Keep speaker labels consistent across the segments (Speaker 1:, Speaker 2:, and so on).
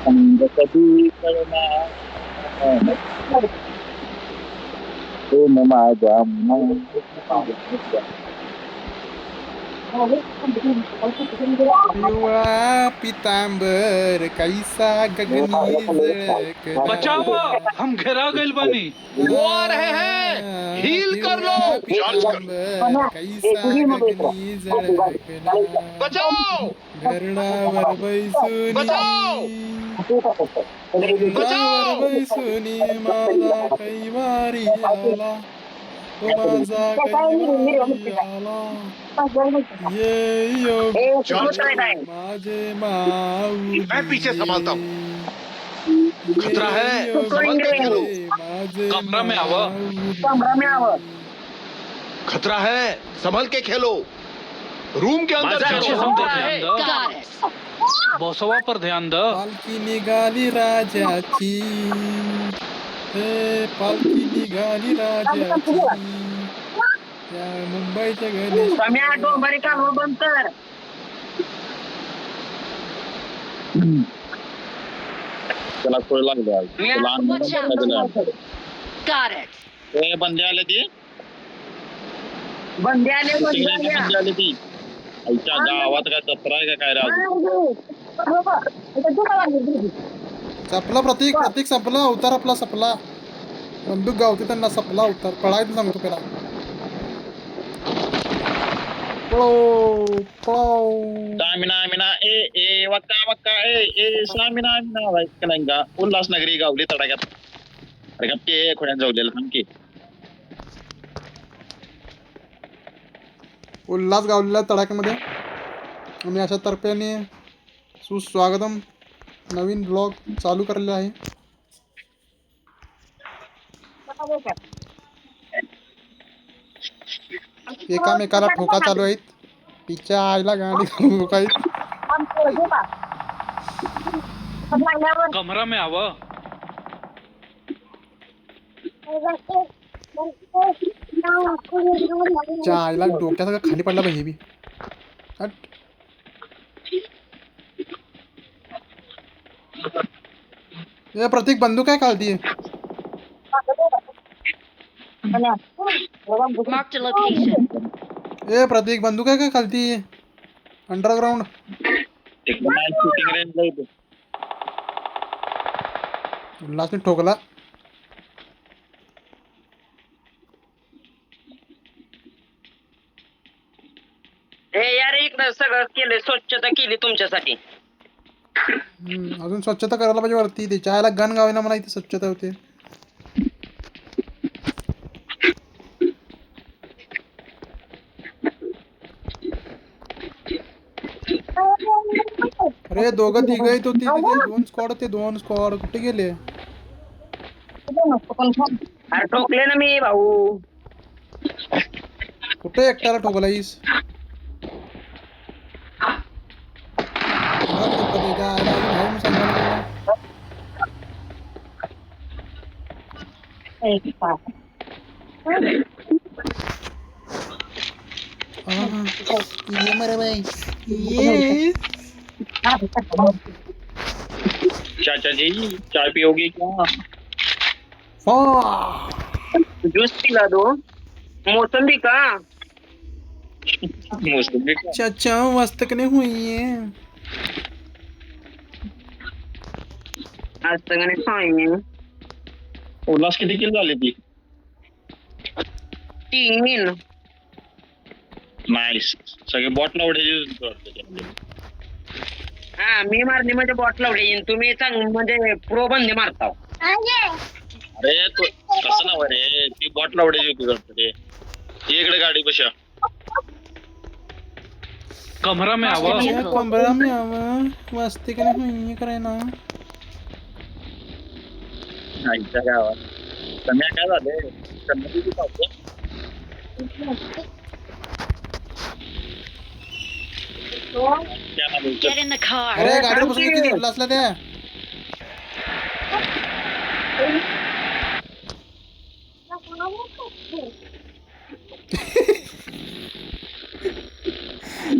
Speaker 1: अंग कधी कळणार प्रेम माझ्या मनात.
Speaker 2: पिवळा पितांबर कैसा गगनी
Speaker 3: बचाओ, हम घेरा गइल बानी। वो आ रहे हैं, हील कर लो।
Speaker 2: पितांबर कैसा गगनी जळकला
Speaker 3: बचाओ,
Speaker 2: गरुडावर बैसुनी
Speaker 3: बचाओ,
Speaker 2: गरुडावर
Speaker 3: बचाओ।
Speaker 2: बैसुनी माझा कैवारी आला तो माझा कैवारी आला ये योग माझे माऊली
Speaker 3: मैं पीछे संभालता हूँ।
Speaker 2: ये
Speaker 3: खतरा है,
Speaker 2: योग
Speaker 3: संभल के खेलो।
Speaker 2: माझे
Speaker 3: कमरा में आवा।
Speaker 2: माऊली.
Speaker 3: खतरा है, संभल के खेलो। रूम के अंदर चलो।
Speaker 4: बॉसवा पर ध्यान द।
Speaker 2: पालखी निघाली राजाची हे पालखी निघाली राजाची या मुंबईच्या गणेश
Speaker 1: त्याला सोय लागली आज. त्याला अन्न
Speaker 5: Watch out.
Speaker 1: दिलं आज.
Speaker 5: Got it.
Speaker 1: ते बंदे आले ती
Speaker 6: बंदे आले
Speaker 1: सगळ्यांची बंदे आली ती आईच्या गावात काय जत्रा आहे का काय राज.
Speaker 2: संपला प्रतीक संपला अवतार आपला संपला बंदूक गावते त्यांना संपला अवतार पळायचं सांगतो पेला पळो पळो
Speaker 1: सामिना ए ए वक्का वक्का ए ए सामिना उल्हासनगरी गावली तडाख्यात. अरे गप्पे खोड्यात जाऊलेलं थांब की.
Speaker 2: उल्हास गावलेल्या तडाख्यामध्ये आम्ही अशा तर्फेने सुस्वागतम नवीन ब्लॉग चालू करलेला आहे. एकामेकाला ठोका चालू आहेत तिच्या आईला गाणी ठोकायत.
Speaker 4: कमरा में आवा।
Speaker 2: तिच्या आईला डोक्याचा खाली पडला पाहिजे बी. हट. ए प्रतीक बंदूक काय खालती
Speaker 5: Marked a location.
Speaker 2: ए प्रतीक बंदूक आहे काय खालती अंडरग्राउंड.
Speaker 1: शूटिंग रेंजला येतो.
Speaker 2: उल्हासने ठोकला.
Speaker 6: हे यार इकडं सगळं केलंय स्वच्छता केली तुमच्यासाठी.
Speaker 2: अजून स्वच्छता करायला पाहिजे वरती त्याच्या आईला गण गावेना मला इथे स्वच्छता होते. अरे दोघं तिघ येत होती तिथे दोन स्क्वॉड कुठे गेले.
Speaker 6: अरे ठोकले ना मी भाऊ.
Speaker 2: कुठे एकट्याला ठोकलाईस.
Speaker 1: चाचा जी चाय पियोगे क्या.
Speaker 6: ज्यूस पिला दो. मोसंबी का.
Speaker 1: मोसंबी का?
Speaker 2: चाचा मस्तकने हुई है.
Speaker 6: आज तक नाही खाई.
Speaker 1: उल्हास किती किल झाली ती.
Speaker 6: 3
Speaker 1: नाईस. सगळे बॉट लावड्याचे.
Speaker 6: हा मी मारली म्हणजे बॉट लावली. तुम्ही चांगले म्हणजे प्रो बंदे मारता.
Speaker 1: अरे तू कसं नाव रे ती बॉट लावड्याची होती वाटतं ते. इकडे गाडी बशा.
Speaker 4: कमरा में आवा।
Speaker 2: कमरा में आवा मस्तिकने हुई करायना.
Speaker 1: आईच्या गावात सम्या काय झाले सम्या किती पावतो.
Speaker 5: Get in the car.
Speaker 2: अरे गाडीवर बसून किती उल्हासला त्या.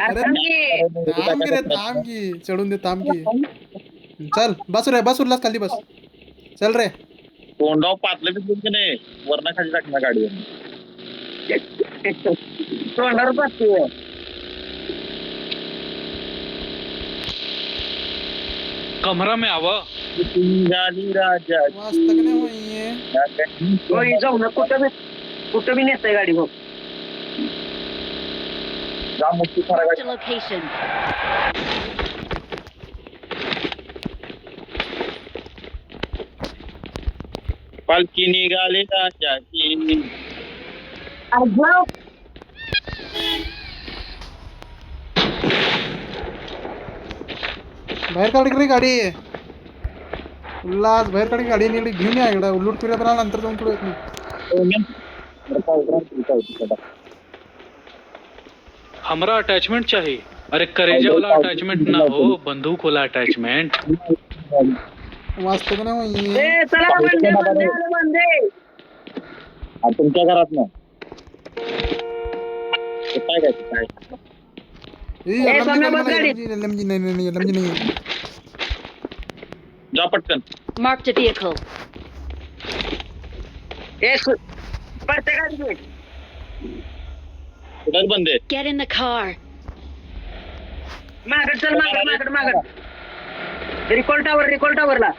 Speaker 2: अरे थांब की रे थांब की चढून दे थांब की. चल बस रे, बस उरलास खाली बस. चल रे.
Speaker 1: तोंडाव पातलं बी की नाही वरना खाली टाकणार गाडीवर.
Speaker 6: तोंडावर बसतोय.
Speaker 4: कमरा में आवा.
Speaker 1: गाडी राजा
Speaker 2: वाजता का नाही होईये.
Speaker 6: होय, जाऊ ना कुठं बी नेसतंय गाडी बघ.
Speaker 1: जा मोठी खरा
Speaker 5: Marked
Speaker 1: गाडी.
Speaker 5: a location.
Speaker 1: पालखी निघाली राजाची.
Speaker 2: बाहेर काढ रे गाडी. उल्हास बाहेर काढ गाडी. नीट घेऊन या इकडं. उलट फिरत राहा, नंतर जाऊन पुढे येत नाही.
Speaker 4: हमरा अटैचमेंट चाहिए. अरे करेजा वाला अटैचमेंट ना हो, बंदूक वाला अटैचमेंट.
Speaker 2: वाजता का नाही होईये.
Speaker 6: ए चला बंदे.
Speaker 1: तुमच्या घरात ना काय काय काय
Speaker 6: सम्या बस गाडी.
Speaker 2: LMG नाही.
Speaker 1: जा पटकन.
Speaker 5: Marked a vehicle.
Speaker 6: पडते गाडी घे.
Speaker 1: कुठं बंद आहे.
Speaker 5: Get in the car.
Speaker 6: मागड चल, मागड. रिकॉल टावरला.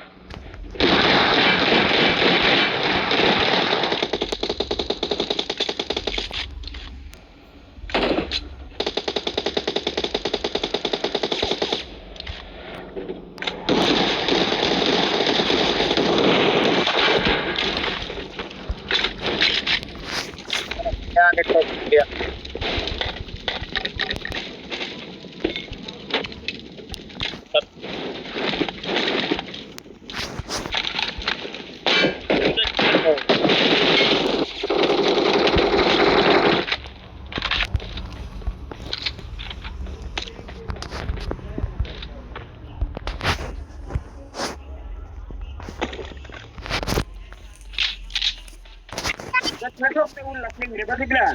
Speaker 6: बघितलं.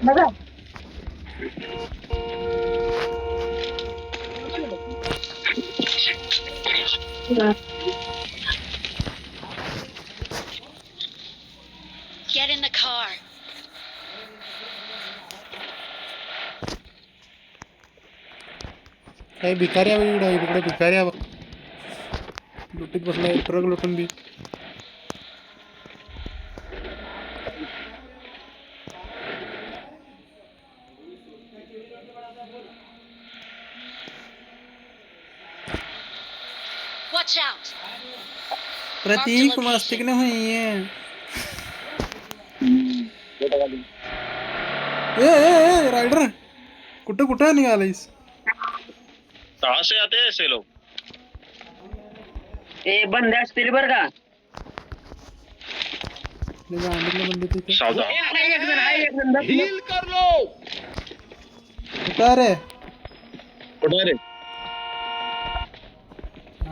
Speaker 6: बघा
Speaker 5: Get in the car.
Speaker 2: काही भिकाऱ्या इकडे भिकाऱ्या लुटीत बसलाय. ट्रक लुटून बी.
Speaker 5: Watch out.
Speaker 2: प्रतीक वाजता का नाही होईये. ए रायडर कुठं निघालायस.
Speaker 1: कहाँ से आते हैं ऐसे लोग.
Speaker 6: ए बंदे असतील बरं का.
Speaker 1: सावधान.
Speaker 6: एक जण
Speaker 3: हील कर लो.
Speaker 2: कुठं रे.
Speaker 1: कुठे रे.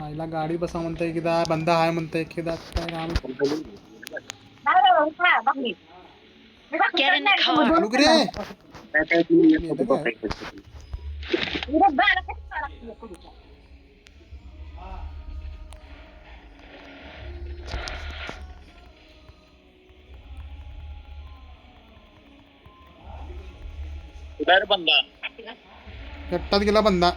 Speaker 2: हिला गाडी बसा म्हणताय एकदा. बंदा हाय म्हणताय एकदा. काय काम.
Speaker 5: Get in the car.
Speaker 2: Look रे.
Speaker 1: कुठे रे बंदा.
Speaker 2: एकटाच गेला बंदा.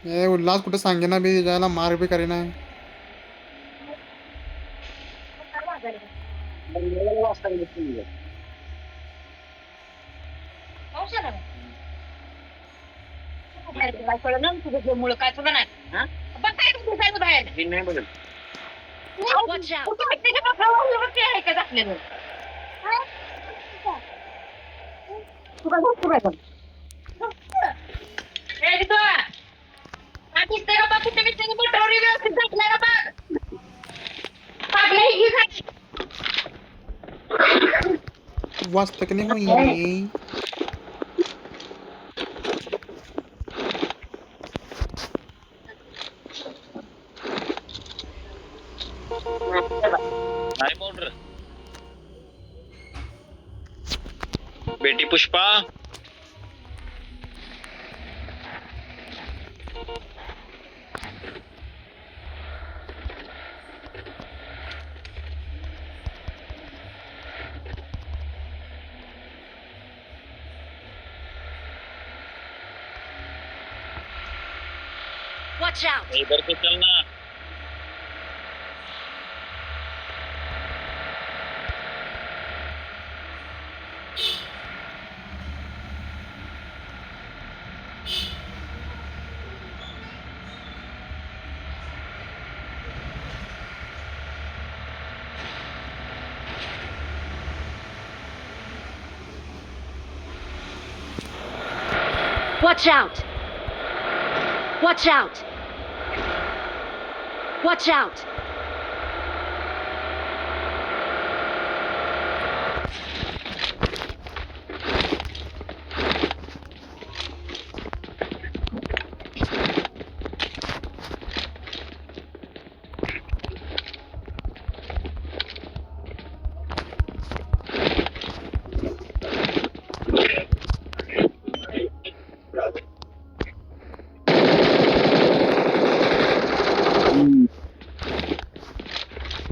Speaker 2: ए उल्हास कुठं सांगेना बी. जायला मार बी करेना.
Speaker 6: मुळे काय सुद्धा नाही. नाही बघ.
Speaker 5: Watch out.
Speaker 2: वाजता का नाही होईये.
Speaker 1: नाही बोल रे. बेटी पुष्पा.
Speaker 5: Watch out!
Speaker 1: इधर से चलना.
Speaker 5: Watch out! Watch out! Watch out!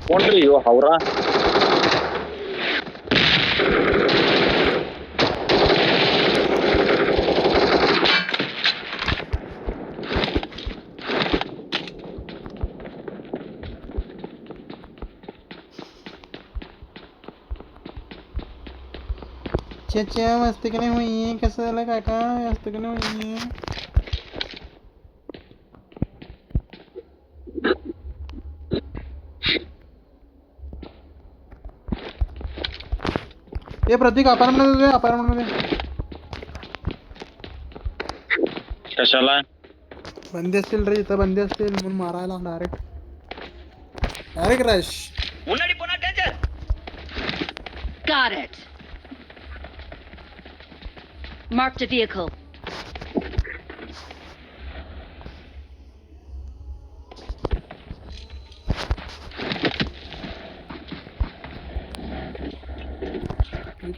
Speaker 1: कोण रे ह्यो हावरा?
Speaker 2: च्या मस्ती का नाही होई कसं झालं काका मस्ती का नाही होई ए प्रतीक अपार्टमेंट मध्ये
Speaker 1: कशाला?
Speaker 2: बंदी असतील रे इथं बंदी असतील म्हणून मारायला डायरेक्ट रश.
Speaker 6: उन्हाळी पुन्हा danger.
Speaker 5: Got it. Marked a vehicle.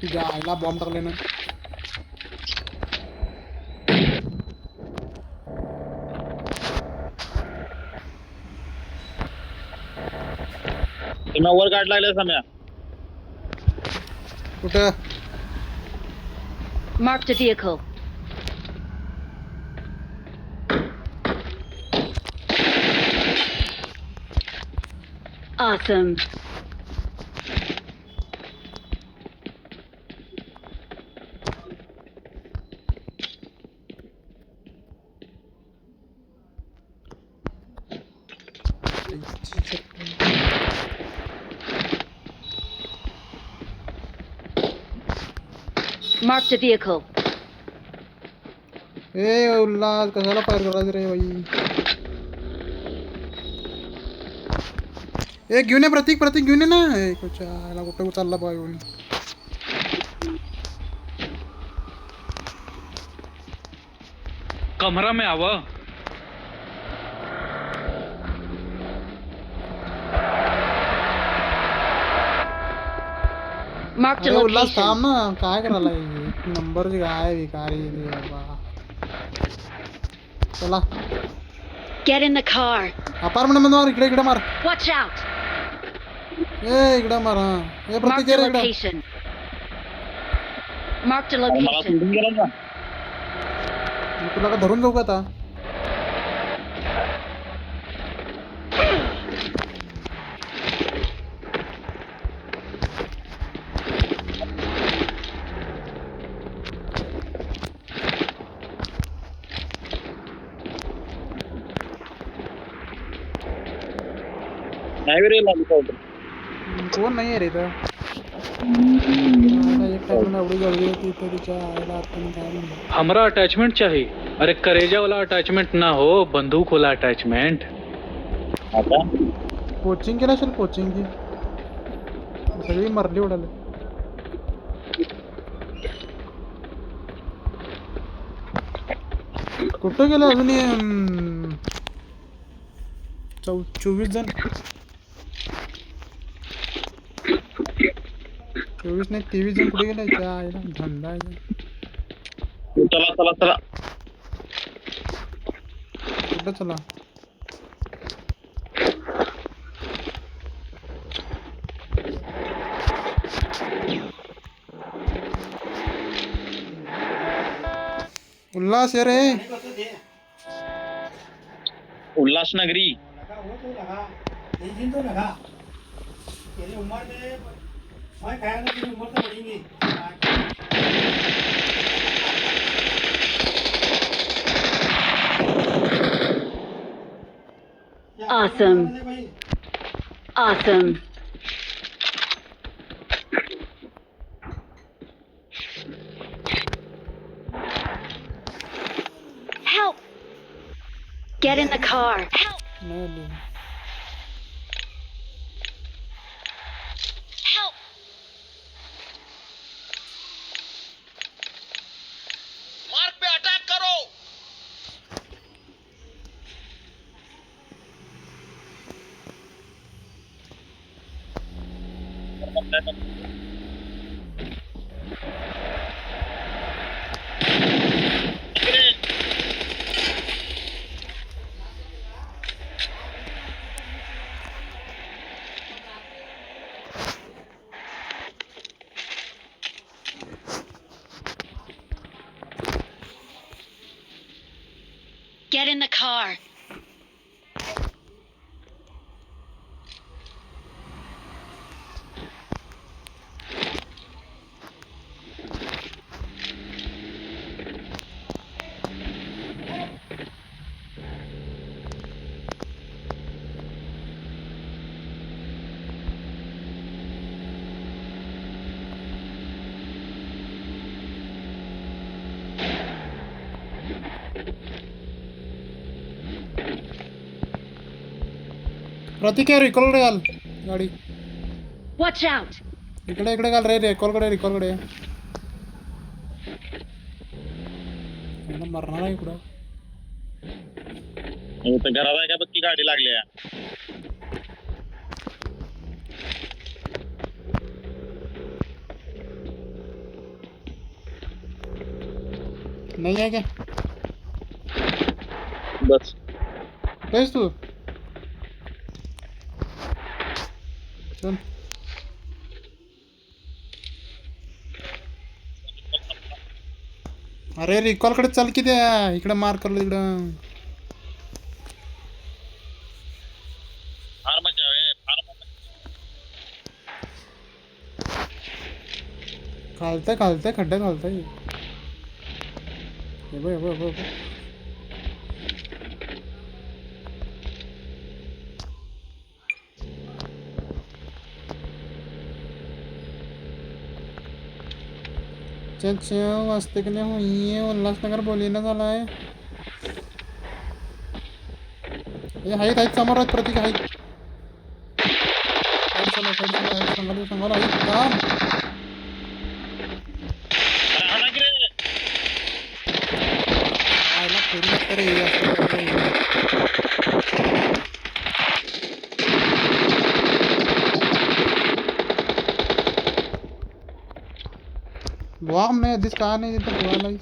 Speaker 2: तुझ्या आईला बॉम्ब टाकले ना.
Speaker 1: तुम्ही वर गाड लागले सम्या.
Speaker 2: कुठं?
Speaker 5: Marked a vehicle. Awesome. Marked a vehicle.
Speaker 2: ए उल्हास कशाला फायर करायचं रे बाई. ए घेऊन ये प्रतीक घेऊन ये ना. याला कुठं चालला बा येऊन.
Speaker 4: कमरा में आवा.
Speaker 5: Marked a
Speaker 2: अरे उल्हास
Speaker 5: location.
Speaker 2: थांब ना काय करायला नंबरची काय भिकारी रे बाबा. चला
Speaker 5: Get in the car.
Speaker 2: Apartment मध्ये मार इकडे मार.
Speaker 5: Watch out.
Speaker 2: ए इकडे मार हा. ए प्रतीक
Speaker 5: Marked a
Speaker 2: ये रे इकडे.
Speaker 5: location. Marked a
Speaker 1: मला
Speaker 5: location.
Speaker 1: सोडून गेला का?
Speaker 2: मी तुला का धरून जाऊ का आता?
Speaker 1: नाही रे लागू पावडर.
Speaker 2: कोण नाही आहे रे इथं. एक टाइम एवढी गर्दी होती इथं तिच्या आईला आपण काय म्हणलं.
Speaker 4: हमरा अटैचमेंट चाहिए. अरे करेजा वाला अटैचमेंट ना हो, बंदूक वाला अटैचमेंट.
Speaker 1: आता
Speaker 2: कोचिंग केलं असेल कोचिंगची सगळी मरली उडाले. कुठं गेलं अजून 24 जण. 24 नाही 23 जण कुठे गेले त्या आईला धंदा आहे.
Speaker 1: चला चला चला.
Speaker 2: कुठं चला उल्हास ये रे.
Speaker 1: उल्हासनगरी.
Speaker 5: Awesome. Awesome. Help! Get in the car. Help!
Speaker 2: नाही आली.
Speaker 5: Help!
Speaker 1: मार्ग पे अटैक करो.
Speaker 5: Get in the car.
Speaker 2: प्रतीक आहे रिकॉल कडे घाल गाडी.
Speaker 5: Watch out.
Speaker 2: इकडे इकडे घाल रे रिकॉल कडे मरणार आहे इकडं.
Speaker 1: इथं घरात आहे का बघ की गाडी लागली आहे.
Speaker 2: नाही आहे क्या
Speaker 1: बस.
Speaker 2: तेच तू चल. अरे रिकॉल कडे चल की त्या इकडे मार करलो तिकडं.
Speaker 1: फार मजा आहे फार मजा.
Speaker 2: खालतंय खड्ड्यात घालतंय. हे बघ वाजते की नाही हुई आहे. उल्हासनगर बोलीना झाला आहे. हे आहेत समोर आहेत प्रतीक आहेत. सांगायला आहेत काम.
Speaker 1: हा ना की रे.
Speaker 2: आयला करू नका रे असं करायला. बुआ मैं जिस कहा नहीं तो बुआ लाई.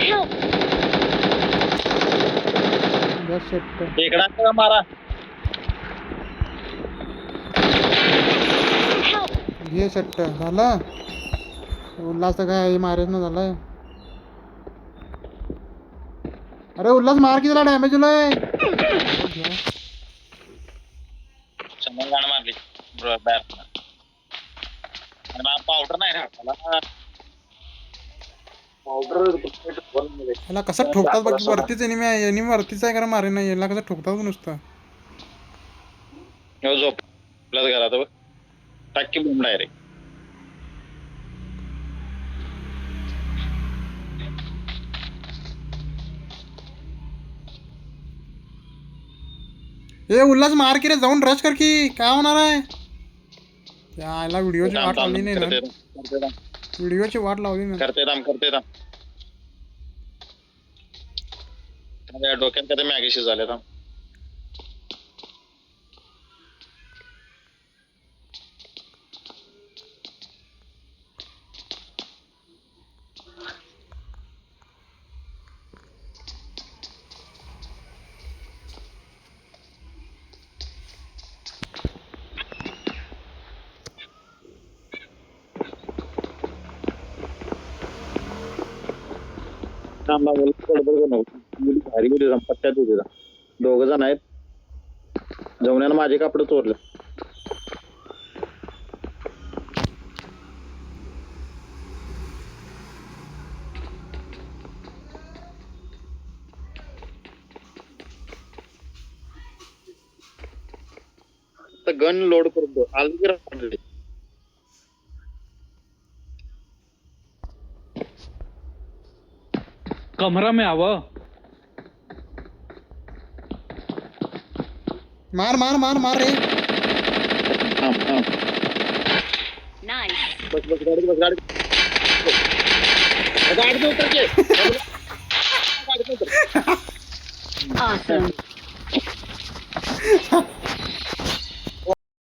Speaker 5: Help!
Speaker 2: बस शेट.
Speaker 1: टेकडा का मारा.
Speaker 5: Help!
Speaker 2: घे शेट झालं. उल्हास तर काय मारेच ना झालं. अरे उल्हास मार कितीला डॅमेज होलंय.
Speaker 1: गाणं मारली बॅट. पावडर नाही राहत मला. पावडर
Speaker 2: याला कसं ठोकतात बघ. वरतीच एनिमी वरतीच आहे. कारण मारे नाही याला कसं ठोकतात नुसतं.
Speaker 1: झोपलाच घरात बघ. टाकी बॉम्ब डायरेक्ट.
Speaker 2: हे उल्हास मार की रे, जाऊन रश कर की, काय होणार आहे? त्याला व्हिडिओची वाट लावली नाही ना, व्हिडिओची वाट लावली ना.
Speaker 1: करते थांब माझ्या डोक्यात कधी मॅगीशी झाले थांब. पट्ट्यात होते दोघ जण आहेत. जवण्यानं माझे कापड चोरले. गन लोड करतो आलगी.
Speaker 4: कमरा में आवा.
Speaker 2: मार मार मार मार रे.
Speaker 5: Nice.
Speaker 1: बस गाडी गाडी उतर के.
Speaker 5: Awesome.